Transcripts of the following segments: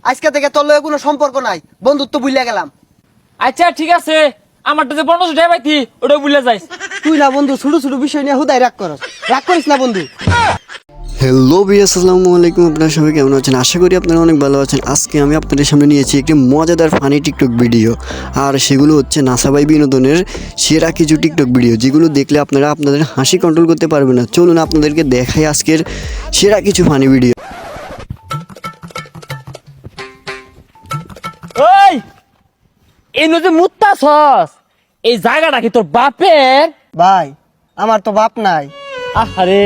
আজকে থেকে তোর লগে কোনো সম্পর্ক নাই, বন্ধুত্ব ভুলে গেলাম। আচ্ছা ঠিক আছে, আমারটা যে 1500 টাকা পাইতি ওটা ভুলে যাইস। তুই না বন্ধু ছোট ছোট বিষয় নিয়ে হুদাই রাগ করিস না বন্ধু। হ্যালো ভিউয়ার্স, আসসালামু আলাইকুম। আপনারা সবাই কেমন আছেন? আশা করি আপনারা অনেক ভালো আছেন। আজকে আমি আপনাদের সামনে নিয়েছি একটি মজাদার ফানি টিকটক ভিডিও, আর সেগুলো হচ্ছে নাসাবাই বিনোদনের সেরা কিছু টিকটক ভিডিও, যেগুলো দেখলে আপনারা আপনাদের হাসি কন্ট্রোল করতে পারবেন না। চলুন আপনাদেরকে দেখাই আজকের সেরা কিছু ফানি ভিডিও। ওই এই নদী মুত্তা সস, এই জায়গাটা কি তোর বাপের? ভাই আমার তো বাপ নাই, আরে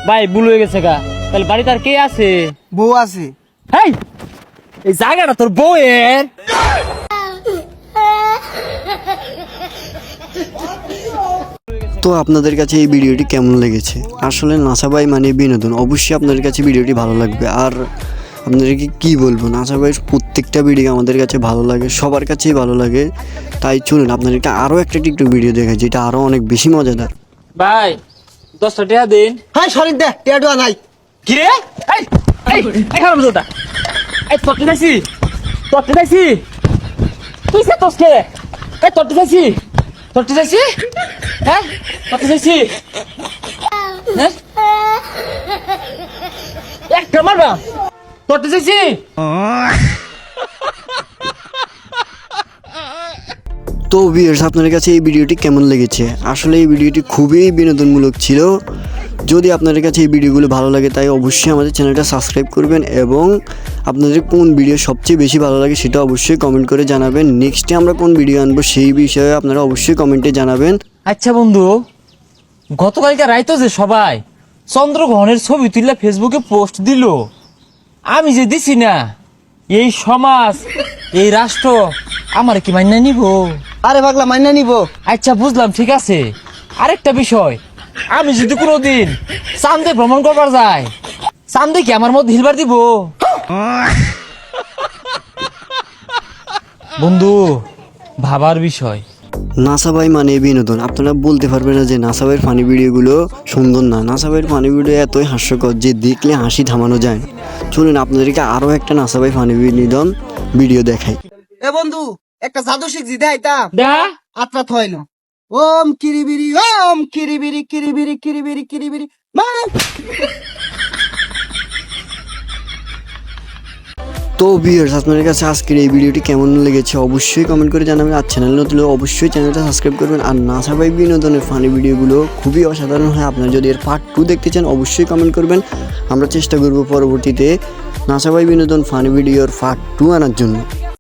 ভাই ভুল হয়ে গেছে গা। তাহলে বাড়িতে আর কে আছে? বউ আছে। হেই, এই জায়গাটা তোর বউয়ের? তো আপনাদের কাছে এই ভিডিওটি কেমন লেগেছে? আসলে নাসাবাই মানে বিনোদন, অবশ্যই আপনাদের কাছে ভিডিওটি ভালো লাগবে। আর আপনাদেরকে কি বলবো, নাসাবাইয়ের প্রত্যেকটা ভিডিও আমাদের কাছে ভালো লাগে, সবার কাছেই ভালো লাগে। তাই চলুন আপনাদেরকে আরও একটা টিকটক ভিডিও দেখাই, যেটা আরও অনেক বেশি মজাদার। ভাই 10টা টাকা দিন। হ্যাঁ সরিন দে, টিয়াডুয়া নাই। কি রে? এই এই এখানে বলটা, এই তোরটি চাইছি, তোরটি চাইছি, তুই সে তোসকে, এই তোরটি চাইছি, তোরটি চাইছি, হ্যাঁ তোরটি চাইছি, হ্যাঁ একটা মারবা, তোরটি চাইছি। তো ভিউয়ার্স, আপনাদের কাছে এই ভিডিওটি কেমন লেগেছে? আসলে এই ভিডিওটি খুবই বিনোদনমূলক ছিল। যদি আপনাদের কাছে এই ভিডিওগুলো ভালো লাগে, তাই অবশ্যই আমাদের চ্যানেলটা সাবস্ক্রাইব করবেন, এবং আপনাদের কোন ভিডিও সবচেয়ে বেশি ভালো লাগে সেটা অবশ্যই কমেন্ট করে জানাবেন। নেক্সটে আমরা কোন ভিডিও আনবো সেই বিষয়ে আপনারা অবশ্যই কমেন্টে জানাবেন। আচ্ছা বন্ধু, গতকালকে রাইতো যে সবাই চন্দ্রগ্রহণের ছবি তুলে ফেসবুকে পোস্ট দিল, আমি যে দিছি না, এই সমাজ এই রাষ্ট্র আমার কি মাইনা নিব? আরে পাগলা মাইনা নিব। আচ্ছা বুঝলাম, ঠিক আছে। আরেকটা বিষয়, আমি যদি কোনোদিন চাঁদে ভ্রমণ করবার যাই, চাঁদে কি আমার মধ্যে হিলবার দিব? বন্ধু ভাবার বিষয়। নাসাবাই মানে বিনোদন, আপনারা বলতে পারবেন না যে নাসাবাইয়ের ফানি ভিডিওগুলো সুন্দর না। নাসাবাইয়ের ফানি ভিডিও এতই হাস্যকর যে দেখলে হাসি থামানো যায় না। চলুন আপনাদেরকে আরও একটা নাসাবাই ফানি বিনোদন ভিডিও দেখাই। এ বন্ধু একটা জাদু শিখছি দেখাইতাম, দেখা আত্রা থইল। ওম কিরিবিরি ওম কিরিবিরি কিরিবিরি কিরিবিরি কিরিবিরি মা। তো ভিউয়ার্স, আপনাদের কাছে আজকের এই ভিডিওটি কেমন লেগেছে অবশ্যই কমেন্ট করে জানাবেন। আর চ্যানেল নতুন হলে অবশ্যই চ্যানেলটা সাবস্ক্রাইব করবেন। আর নাসাবাই বিনোদনের ফানি ভিডিওগুলো খুবই অসাধারণ হয়। আপনারা যদি এর পার্ট 2 দেখতে চান অবশ্যই কমেন্ট করবেন। আমরা চেষ্টা করব পরবর্তীতে নাসাবাই বিনোদন ফানি ভিডিওর পার্ট 2 আনার জন্য।